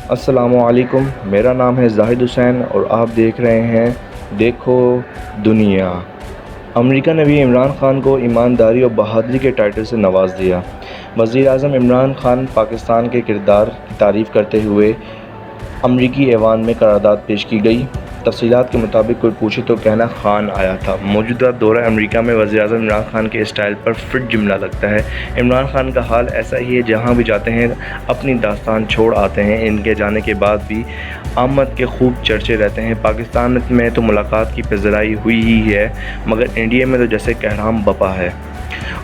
السلام علیکم، میرا نام ہے زاہد حسین اور آپ دیکھ رہے ہیں دیکھو دنیا۔ امریکہ نے بھی عمران خان کو ایمانداری اور بہادری کے ٹائٹل سے نواز دیا۔ وزیر اعظم عمران خان پاکستان کے کردار کی تعریف کرتے ہوئے امریکی ایوان میں قرارداد پیش کی گئی۔ تفصیلات کے مطابق کوئی پوچھے تو کہنا خان آیا تھا۔ موجودہ دورہ امریکہ میں وزیر اعظم عمران خان کے اسٹائل پر فٹ جملہ لگتا ہے۔ عمران خان کا حال ایسا ہی ہے، جہاں بھی جاتے ہیں اپنی داستان چھوڑ آتے ہیں۔ ان کے جانے کے بعد بھی آمد کے خوب چرچے رہتے ہیں۔ پاکستان میں تو ملاقات کی پذیرائی ہوئی ہی ہے، مگر انڈیا میں تو جیسے کہرام بپا ہے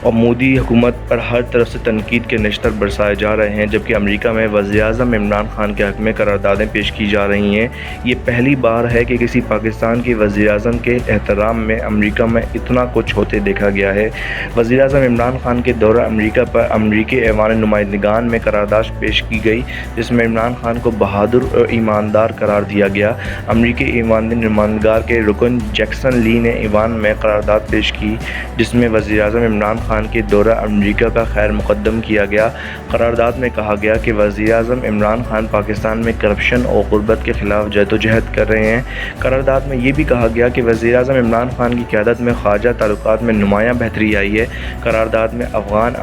اور مودی حکومت پر ہر طرف سے تنقید کے نشتر برسائے جا رہے ہیں، جبکہ امریکہ میں وزیر اعظم عمران خان کے حق میں قراردادیں پیش کی جا رہی ہیں۔ یہ پہلی بار ہے کہ کسی پاکستان کے وزیر اعظم کے احترام میں امریکہ میں اتنا کچھ ہوتے دیکھا گیا ہے۔ وزیر اعظم عمران خان کے دورہ امریکہ پر امریکی ایوان نمائندگان میں قرارداد پیش کی گئی، جس میں عمران خان کو بہادر اور ایماندار قرار دیا گیا۔ امریکی ایوان نمائندگان کے رکن جیکسن لی نے ایوان میں قرارداد پیش کی، جس میں وزیر اعظم عمران خان کے دورہ امریکہ کا خیر مقدم کیا گیا۔ قرارداد میں کہا گیا کہ وزیر اعظم عمران خان پاکستان میں کرپشن اور غربت کے خلاف جدوجہد کر رہے ہیں۔ قرارداد میں یہ بھی کہا گیا کہ وزیر اعظم عمران خان کی قیادت میں خارجہ تعلقات میں نمایاں بہتری آئی ہے۔ قرارداد میں افغان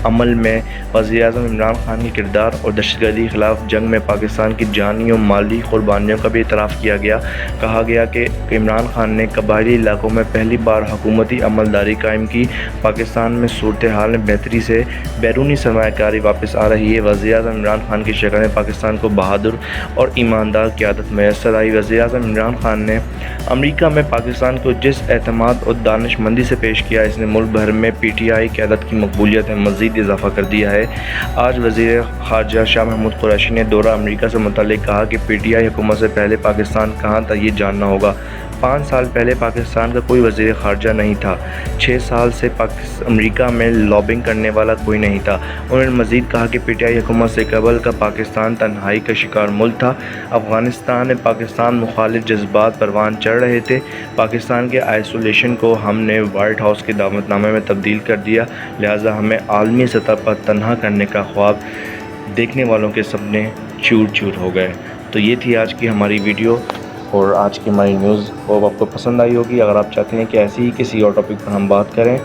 عمل میں وزیر اعظم عمران خان کے کردار اور دہشت گردی کے خلاف جنگ میں پاکستان کی جانی و مالی قربانیوں کا بھی اعتراف کیا گیا۔ کہا گیا کہ عمران خان نے قبائلی علاقوں میں پہلی بار حکومتی عملداری قائم کی۔ پاکستان میں صورتحال میں بہتری سے بیرونی سرمایہ کاری واپس آ رہی ہے۔ وزیر اعظم عمران خان کی شکل میں پاکستان کو بہادر اور ایماندار قیادت میسر آئی۔ وزیر اعظم عمران خان نے امریکہ میں پاکستان کو جس اعتماد اور دانش مندی سے پیش کیا، اس نے ملک بھر میں پی ٹی آئی قیادت کی مقبولیت میں مزید اضافہ کر دیا ہے۔ آج وزیر خارجہ شاہ محمود قریشی نے دورہ امریکہ سے متعلق کہا کہ پی ٹی آئی حکومت سے پہلے پاکستان کہاں تھا یہ جاننا ہوگا۔ 5 سال پہلے پاکستان کا کوئی وزیر خارجہ نہیں تھا۔ 6 سال سے امریکہ میں لابنگ کرنے والا کوئی نہیں تھا۔ انہوں نے مزید کہا کہ پی ٹی آئی حکومت سے قبل کا پاکستان تنہائی کا شکار ملک تھا۔ افغانستان میں پاکستان مخالف جذبات پروان چڑھ رہے تھے۔ پاکستان کے آئسولیشن کو ہم نے وائٹ ہاؤس کے دعوت نامے میں تبدیل کر دیا، لہٰذا ہمیں عالمی سطح پر تنہا کرنے کا خواب دیکھنے والوں کے سپنے چور چور ہو گئے۔ تو یہ تھی آج کی ہماری ویڈیو اور آج کی ہماری نیوز، وہ آپ کو پسند آئی ہوگی۔ اگر آپ چاہتے ہیں کہ ایسی ہی کسی اور ٹاپک پر ہم بات کریں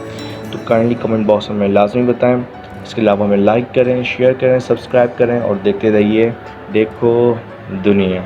تو کائنڈلی کمنٹ باکس میں لازمی بتائیں۔ اس کے علاوہ ہمیں لائک کریں، شیئر کریں، سبسکرائب کریں اور دیکھتے رہیے دیکھو دنیا۔